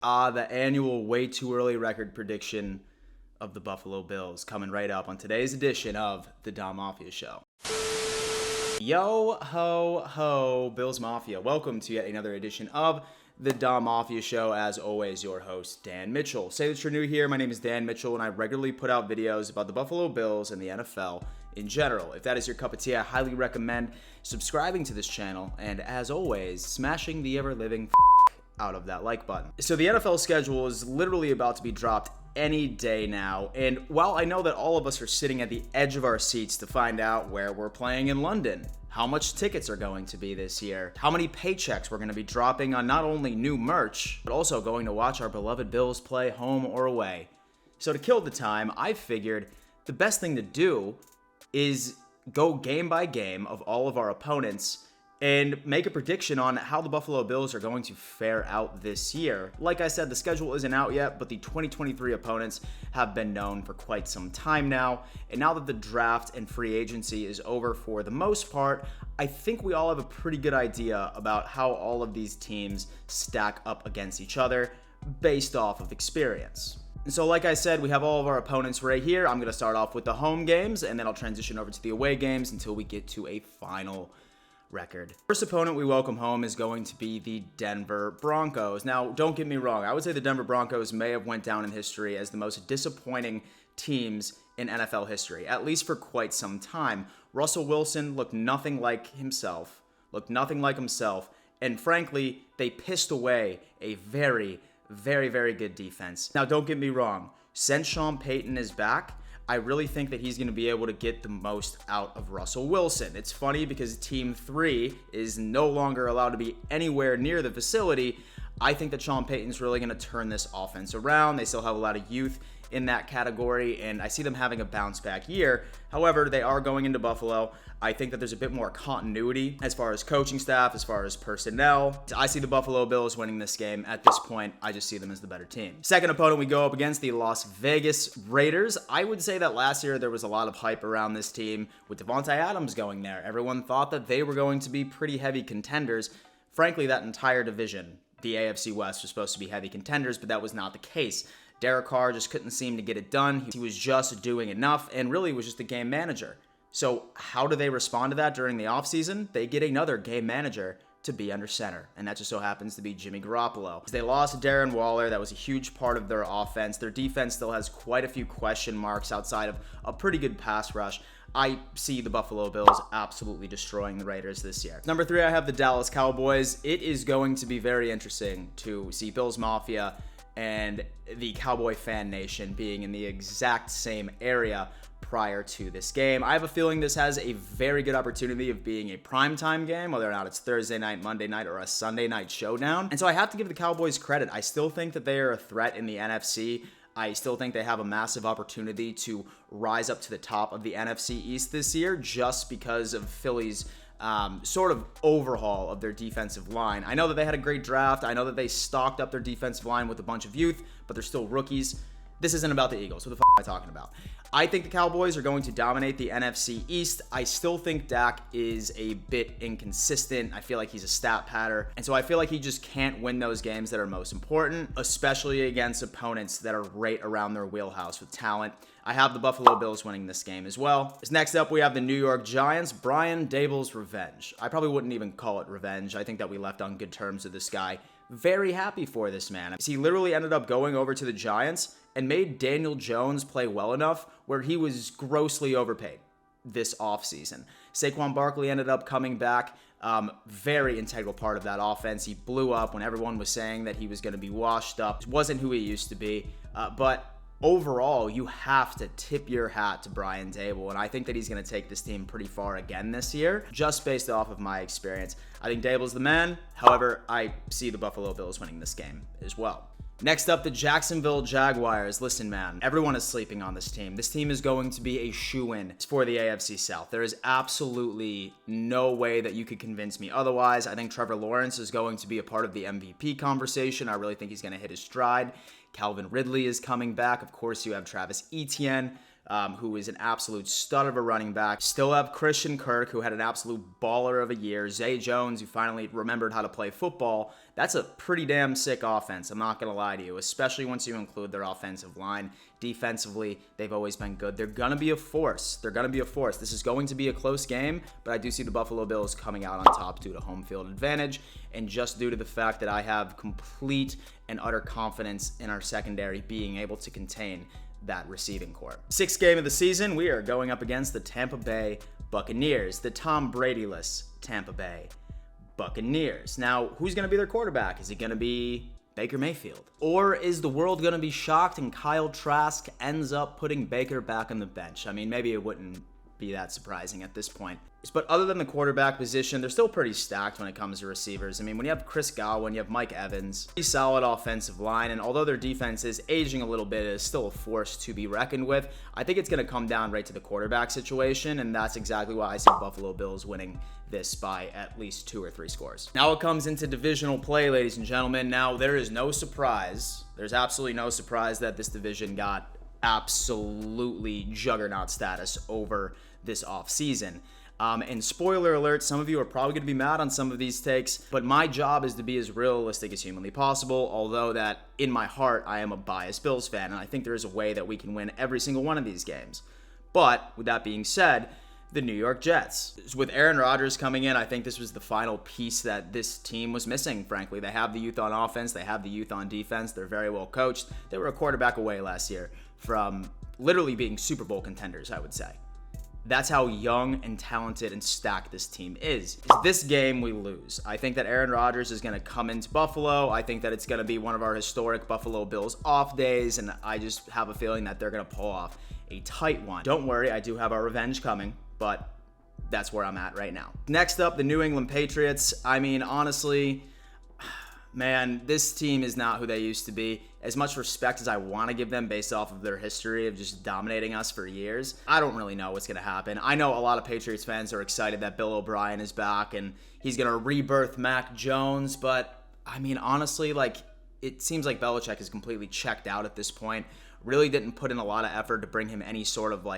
The annual way too early record prediction of the Buffalo Bills coming right up on today's edition of the Dom Mafia Show. Yo ho ho, Bills Mafia. Welcome to yet another edition of the Dom Mafia Show. As always, your host, Dan Mitchell. Say that you're new here. My name is Dan Mitchell, and I regularly put out videos about the Buffalo Bills and the NFL in general. If that is your cup of tea, I highly recommend subscribing to this channel, and as always, smashing the ever-living out of that like button. So the NFL schedule is literally about to be dropped any day now, and while I know that all of us are sitting at the edge of our seats to find out where we're playing in London, how much tickets are going to be this year, how many paychecks we're going to be dropping on not only new merch, but also going to watch our beloved Bills play home or away. So to kill the time, I figured the best thing to do is go game by game of all of our opponents and make a prediction on how the Buffalo Bills are going to fare out this year. Like I said, the schedule isn't out yet, but the 2023 opponents have been known for quite some time now. And now that the draft and free agency is over for the most part, I think we all have a pretty good idea about how all of these teams stack up against each other based off of experience. So like I said, we have all of our opponents right here. I'm going to start off with the home games, and then I'll transition over to the away games until we get to a final record. First opponent we welcome home is going to be the Denver Broncos. Now, don't get me wrong. I would say the Denver Broncos may have went down in history as the most disappointing teams in NFL history, at least for quite some time. Russell Wilson looked nothing like himself, and frankly, they pissed away a very, very good defense. Now, don't get me wrong. Since Sean Payton is back, I really think that he's going to be able to get the most out of Russell Wilson. It's funny because Team 3 is no longer allowed to be anywhere near the facility. I think that Sean Payton's really going to turn this offense around. They still have a lot of youth in that category, and I see them having a bounce back year. However, they are going into Buffalo. I think that there's a bit more continuity as far as coaching staff, as far as personnel. I see the Buffalo Bills winning this game. At this point, I just see them as the better team. Second opponent, we go up against the Las Vegas Raiders. I would say that last year there was a lot of hype around this team with Devontae Adams going there. Everyone thought that they were going to be pretty heavy contenders. Frankly, that entire division, the AFC West, was supposed to be heavy contenders, but that was not the case. Derek Carr just couldn't seem to get it done. He was just doing enough and really was just a game manager. So how do they respond to that during the offseason? They get another game manager to be under center, and that just so happens to be Jimmy Garoppolo. They lost Darren Waller. That was a huge part of their offense. Their defense still has quite a few question marks outside of a pretty good pass rush. I see the Buffalo Bills absolutely destroying the Raiders this year. Number 3, I have the Dallas Cowboys. It is going to be very interesting to see Bills Mafia and the Cowboy fan nation being in the exact same area prior to this game. I have a feeling this has a very good opportunity of being a primetime game, whether or not it's Thursday night, Monday night, or a Sunday night showdown. And so I have to give the Cowboys credit. I still think that they are a threat in the NFC. I still think they have a massive opportunity to rise up to the top of the NFC East this year just because of Philly's sort of overhaul of their defensive line. I know that they had a great draft. I know that they stocked up their defensive line with a bunch of youth, but they're still rookies. This isn't about the Eagles. What the f am I talking about? I think the Cowboys are going to dominate the NFC East. I still think Dak is a bit inconsistent. I feel like he's a stat patter. And so I feel like he just can't win those games that are most important, especially against opponents that are right around their wheelhouse with talent. I have the Buffalo Bills winning this game as well. Next up, we have the New York Giants. Brian Daboll's revenge. I probably wouldn't even call it revenge. I think that we left on good terms with this guy. Very happy for this man. He literally ended up going over to the Giants and made Daniel Jones play well enough where he was grossly overpaid this offseason. Saquon Barkley ended up coming back. Very integral part of that offense. He blew up when everyone was saying that he was going to be washed up. Wasn't who he used to be. But overall, you have to tip your hat to Brian Daboll, and I think that he's going to take this team pretty far again this year, just based off of my experience. I think Daboll's the man. However, I see the Buffalo Bills winning this game as well. Next up, the Jacksonville Jaguars. Listen, man, everyone is sleeping on this team. This team is going to be a shoo-in for the AFC South. There is absolutely no way that you could convince me otherwise. I think Trevor Lawrence is going to be a part of the MVP conversation. I really think he's going to hit his stride. Calvin Ridley is coming back. Of course, you have Travis Etienne. who is an absolute stud of a running back. Still have Christian Kirk, who had an absolute baller of a year. Zay Jones, who finally remembered how to play football. That's a pretty damn sick offense, I'm not going to lie to you, especially once you include their offensive line. Defensively, they've always been good. They're going to be a force. This is going to be a close game, but I do see the Buffalo Bills coming out on top due to home field advantage and just due to the fact that I have complete and utter confidence in our secondary being able to contain that receiving corps. Sixth game of the season, we are going up against the Tampa Bay Buccaneers, the Tom Brady-less Tampa Bay Buccaneers. Now, who's going to be their quarterback? Is it going to be Baker Mayfield? Or is the world going to be shocked and Kyle Trask ends up putting Baker back on the bench? I mean, maybe it wouldn't be that surprising at this point. But other than the quarterback position, they're still pretty stacked when it comes to receivers. I mean, when you have Chris Godwin, you have Mike Evans, pretty solid offensive line, and although their defense is aging a little bit, it is still a force to be reckoned with. I think it's going to come down right to the quarterback situation, and that's exactly why I see Buffalo Bills winning this by at least 2 or 3 scores. Now it comes into divisional play, ladies and gentlemen. Now, there is no surprise. There's absolutely no surprise that this division got absolutely juggernaut status over this offseason. And spoiler alert, some of you are probably going to be mad on some of these takes, but my job is to be as realistic as humanly possible, although that in my heart, I am a biased Bills fan, and I think there is a way that we can win every single one of these games. But with that being said, the New York Jets. With Aaron Rodgers coming in, I think this was the final piece that this team was missing, frankly. They have the youth on offense. They have the youth on defense. They're very well coached. They were a quarterback away last year from literally being Super Bowl contenders, I would say. That's how young and talented and stacked this team is. This game we lose. I think that Aaron Rodgers is going to come into Buffalo. I think that it's going to be one of our historic Buffalo Bills off days, and I just have a feeling that they're going to pull off a tight one. Don't worry, I do have our revenge coming, but that's where I'm at right now. Next up, the New England Patriots. I mean, honestly, man, this team is not who they used to be. As much respect as I want to give them based off of their history of just dominating us for years, I don't really know what's going to happen. I know a lot of Patriots fans are excited that Bill O'Brien is back and he's going to rebirth Mac Jones, but I mean, honestly, it seems like Belichick is completely checked out at this point. Really didn't put in a lot of effort to bring him any sort of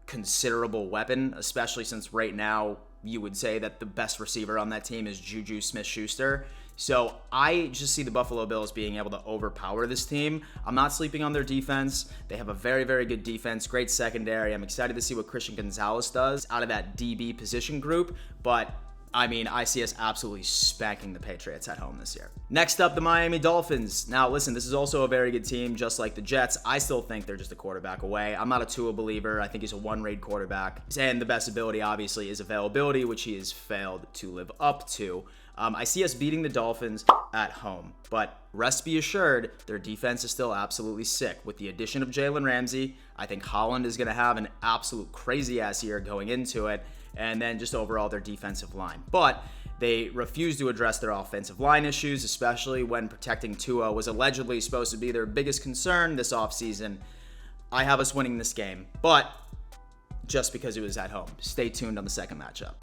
considerable weapon, especially since right now you would say that the best receiver on that team is Juju Smith-Schuster. So I just see the Buffalo Bills being able to overpower this team. I'm not sleeping on their defense. They have a very, very good defense, great secondary. I'm excited to see what Christian Gonzalez does out of that DB position group. But, I mean, I see us absolutely spanking the Patriots at home this year. Next up, the Miami Dolphins. Now, listen, this is also a very good team, just like the Jets. I still think they're just a quarterback away. I'm not a Tua believer. I think he's a one-rate quarterback. And the best ability, obviously, is availability, which he has failed to live up to. I see us beating the Dolphins at home, but rest be assured, their defense is still absolutely sick. With the addition of Jalen Ramsey, I think Holland is going to have an absolute crazy-ass year going into it, and then just overall their defensive line. But they refuse to address their offensive line issues, especially when protecting Tua was allegedly supposed to be their biggest concern this offseason. I have us winning this game, but just because it was at home. Stay tuned on the second matchup.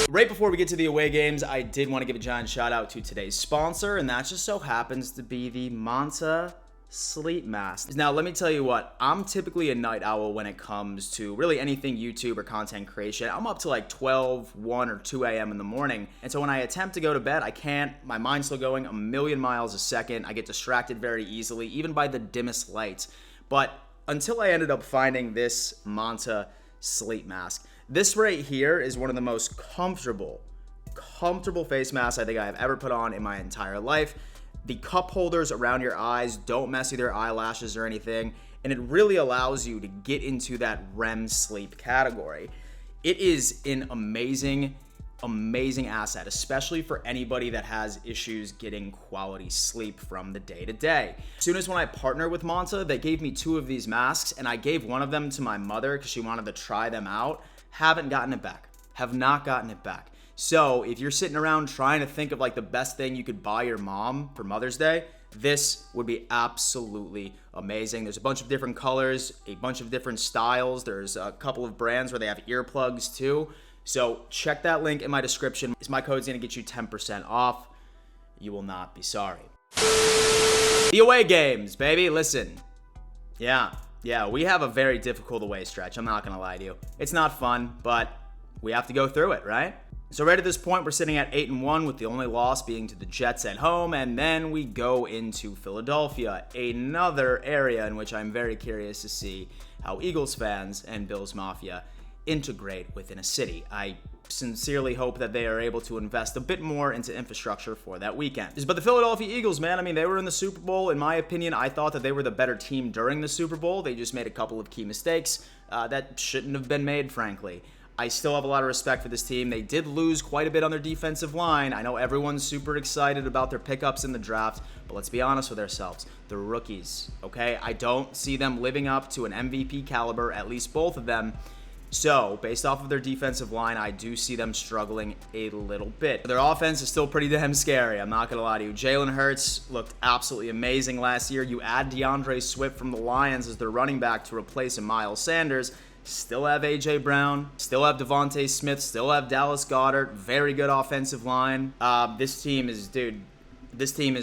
Right before we get to the away games, I did want to give a giant shout out to today's sponsor, and that just so happens to be the Manta sleep mask. Now, let me tell you what, I'm typically a night owl when it comes to really anything YouTube or content creation. I'm up to 12, 1, or 2 a.m. in the morning, and so when I attempt to go to bed, I can't. My mind's still going a million miles a second. I get distracted very easily, even by the dimmest lights. But until I ended up finding this Manta sleep mask. This right here is one of the most comfortable face masks I think I have ever put on in my entire life. The cup holders around your eyes don't mess with your eyelashes or anything, and it really allows you to get into that REM sleep category. It is an amazing asset, especially for anybody that has issues getting quality sleep from the day to day. As soon as when I partnered with Manta, they gave me 2 of these masks, and I gave one of them to my mother because she wanted to try them out. Haven't gotten it back. Have not gotten it back. So if you're sitting around trying to think of the best thing you could buy your mom for Mother's Day, this would be absolutely amazing. There's a bunch of different colors, a bunch of different styles. There's a couple of brands where they have earplugs too. So check that link in my description. My code's going to get you 10% off. You will not be sorry. The away games, baby. Listen. Yeah. Yeah, we have a very difficult away stretch. I'm not going to lie to you. It's not fun, but we have to go through it, right? So right at this point, we're sitting at 8-1 with the only loss being to the Jets at home. And then we go into Philadelphia, another area in which I'm very curious to see how Eagles fans and Bills Mafia integrate within a city. I sincerely hope that they are able to invest a bit more into infrastructure for that weekend. But the Philadelphia Eagles, man, I mean, they were in the Super Bowl. In my opinion, I thought that they were the better team during the Super Bowl. They just made a couple of key mistakes that shouldn't have been made, frankly. I still have a lot of respect for this team. They did lose quite a bit on their defensive line. I know everyone's super excited about their pickups in the draft, but let's be honest with ourselves. They're rookies, okay? I don't see them living up to an MVP caliber, at least both of them. So, based off of their defensive line, I do see them struggling a little bit. Their offense is still pretty damn scary, I'm not going to lie to you. Jalen Hurts looked absolutely amazing last year. You add DeAndre Swift from the Lions as their running back to replace Miles Sanders. Still have A.J. Brown, still have Devontae Smith, still have Dallas Goedert. Very good offensive line. This team is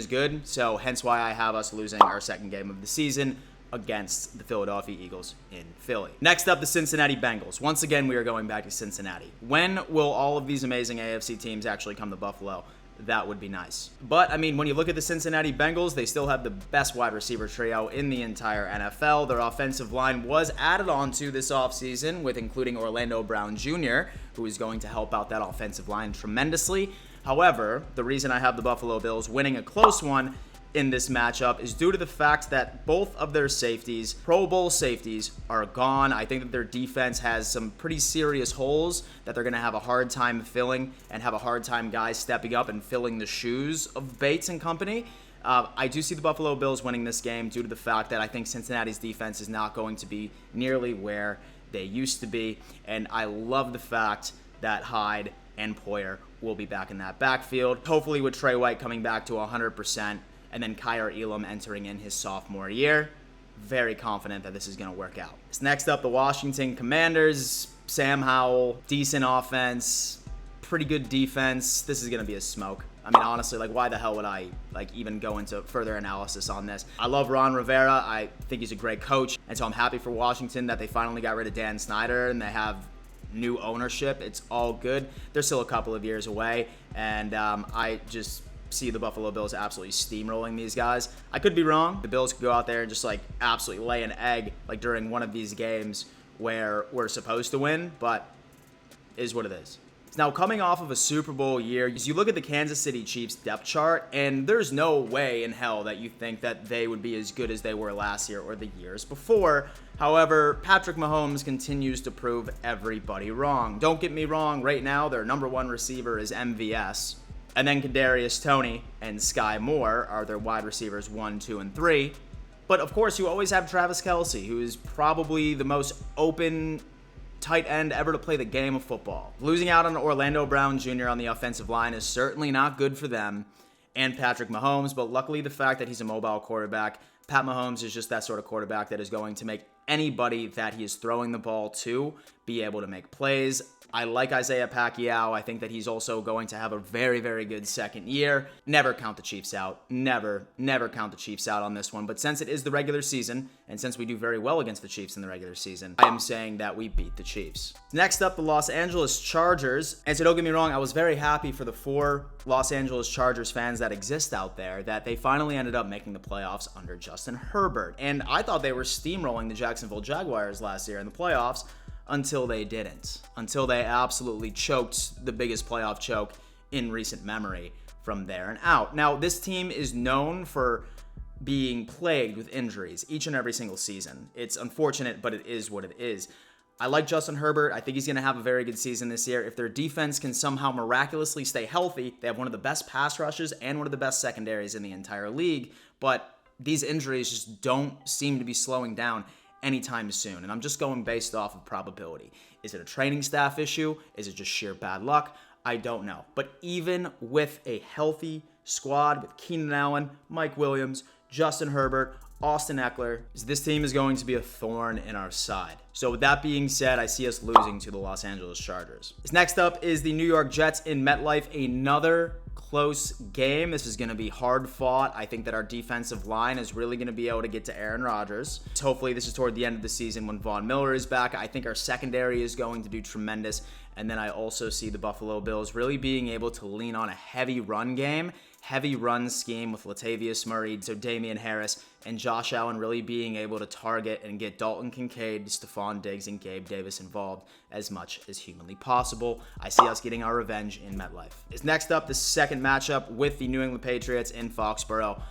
good, so hence why I have us losing our second game of the season against the Philadelphia Eagles in Philly. Next up, the Cincinnati Bengals. Once again, we are going back to Cincinnati. When will all of these amazing AFC teams actually come to Buffalo? That would be nice. But, I mean, when you look at the Cincinnati Bengals, they still have the best wide receiver trio in the entire NFL. Their offensive line was added on to this offseason with including Orlando Brown Jr., who is going to help out that offensive line tremendously. However, the reason I have the Buffalo Bills winning a close one in this matchup is due to the fact that both of their safeties, Pro Bowl safeties, are gone. I think that their defense has some pretty serious holes that they're going to have a hard time filling and have a hard time guys stepping up and filling the shoes of Bates and company. I do see the Buffalo Bills winning this game due to the fact that I think Cincinnati's defense is not going to be nearly where they used to be. And I love the fact that Hyde and Poyer will be back in that backfield. Hopefully with Trey White coming back to 100%. And then Kyer Elam entering in his sophomore year. Very confident that this is going to work out. Next up, the Washington Commanders. Sam Howell, decent offense, pretty good defense. This is going to be a smoke. I mean, honestly, why the hell would I, even go into further analysis on this? I love Ron Rivera. I think he's a great coach. And so I'm happy for Washington that they finally got rid of Dan Snyder and they have new ownership. It's all good. They're still a couple of years away. And I just see the Buffalo Bills absolutely steamrolling these guys. I could be wrong. The Bills could go out there and just absolutely lay an egg during one of these games where we're supposed to win, but it is what it is. Now, coming off of a Super Bowl year, you look at the Kansas City Chiefs depth chart, and there's no way in hell that you think that they would be as good as they were last year or the years before. However, Patrick Mahomes continues to prove everybody wrong. Don't get me wrong, right now their number one receiver is MVS. And then Kadarius Toney and Sky Moore are their wide receivers 1, 2, and 3. But of course, you always have Travis Kelce, who is probably the most open tight end ever to play the game of football. Losing out on Orlando Brown Jr. on the offensive line is certainly not good for them and Patrick Mahomes. But luckily, the fact that he's a mobile quarterback, Pat Mahomes is just that sort of quarterback that is going to make anybody that he is throwing the ball to be able to make plays. I like Isaiah Pacquiao. I think that he's also going to have a very, very good second year. Never count the Chiefs out. Never count the Chiefs out on this one. But since it is the regular season, and since we do very well against the Chiefs in the regular season, I am saying that we beat the Chiefs. Next up, the Los Angeles Chargers. And so don't get me wrong, I was very happy for the 4 Los Angeles Chargers fans that exist out there that they finally ended up making the playoffs under Justin Herbert. And I thought they were steamrolling the Jacksonville Jaguars last year in the playoffs, until they didn't. Until they absolutely choked the biggest playoff choke in recent memory from there and out. Now, this team is known for being plagued with injuries each and every single season. It's unfortunate, but it is what it is. I like Justin Herbert. I think he's going to have a very good season this year. If their defense can somehow miraculously stay healthy, they have one of the best pass rushes and one of the best secondaries in the entire league. But these injuries just don't seem to be slowing down anytime soon. And I'm just going based off of probability. Is it a training staff issue? Is it just sheer bad luck? I don't know. But even with a healthy squad with Keenan Allen, Mike Williams, Justin Herbert, Austin Eckler, this team is going to be a thorn in our side. So with that being said, I see us losing to the Los Angeles Chargers. Next up is the New York Jets in MetLife, another close game. This is going to be hard fought. I think that our defensive line is really going to be able to get to Aaron Rodgers. Hopefully this is toward the end of the season when Von Miller is back. I think our secondary is going to do tremendous. And then I also see the Buffalo Bills really being able to lean on a heavy run game, heavy run scheme with Latavius Murray, so Damian Harris, and Josh Allen really being able to target and get Dalton Kincaid, Stephon Diggs, and Gabe Davis involved as much as humanly possible. I see us getting our revenge in MetLife. Next up, the second matchup with the New England Patriots in Foxborough.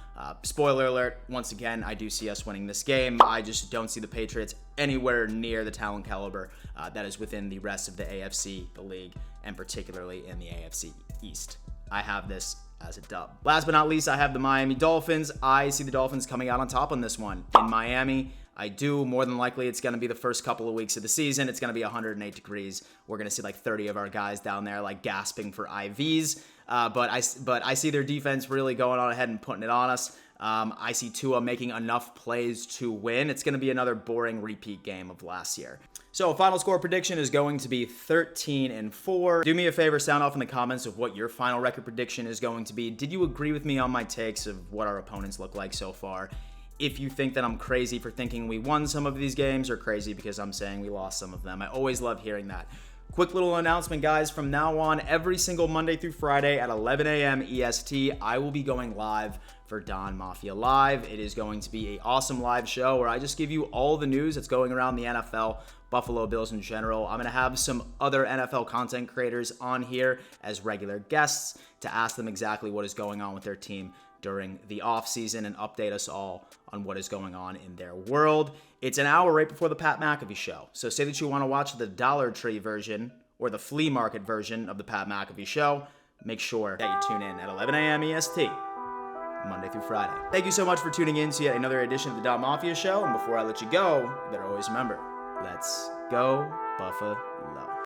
Spoiler alert, once again, I do see us winning this game. I just don't see the Patriots anywhere near the talent caliber that is within the rest of the AFC, the league, and particularly in the AFC East. I have this as a dub. Last but not least, I have the Miami Dolphins. I see the Dolphins coming out on top on this one. In Miami, I do. More than likely, it's going to be the first couple of weeks of the season. It's going to be 108 degrees. We're going to see like 30 of our guys down there like gasping for IVs. But I see their defense really going on ahead and putting it on us. I see Tua making enough plays to win. It's going to be another boring repeat game of last year. So final score prediction is going to be 13-4. Do me a favor, sound off in the comments of what your final record prediction is going to be. Did you agree with me on my takes of what our opponents look like so far? If you think that I'm crazy for thinking we won some of these games or crazy because I'm saying we lost some of them. I always love hearing that. Quick little announcement, guys. From now on, every single Monday through Friday at 11 a.m. EST, I will be going live for Don Mafia Live. It is going to be an awesome live show where I just give you all the news that's going around the NFL, Buffalo Bills in general. I'm going to have some other NFL content creators on here as regular guests to ask them exactly what is going on with their team during the offseason and update us all on what is going on in their world. It's an hour right before the Pat McAfee show. So say that you want to watch the Dollar Tree version or the flea market version of the Pat McAfee show, make sure that you tune in at 11 a.m. EST, Monday through Friday. Thank you so much for tuning in to yet another edition of the Don Mafia show. And before I let you go, you better always remember, let's go Buffalo.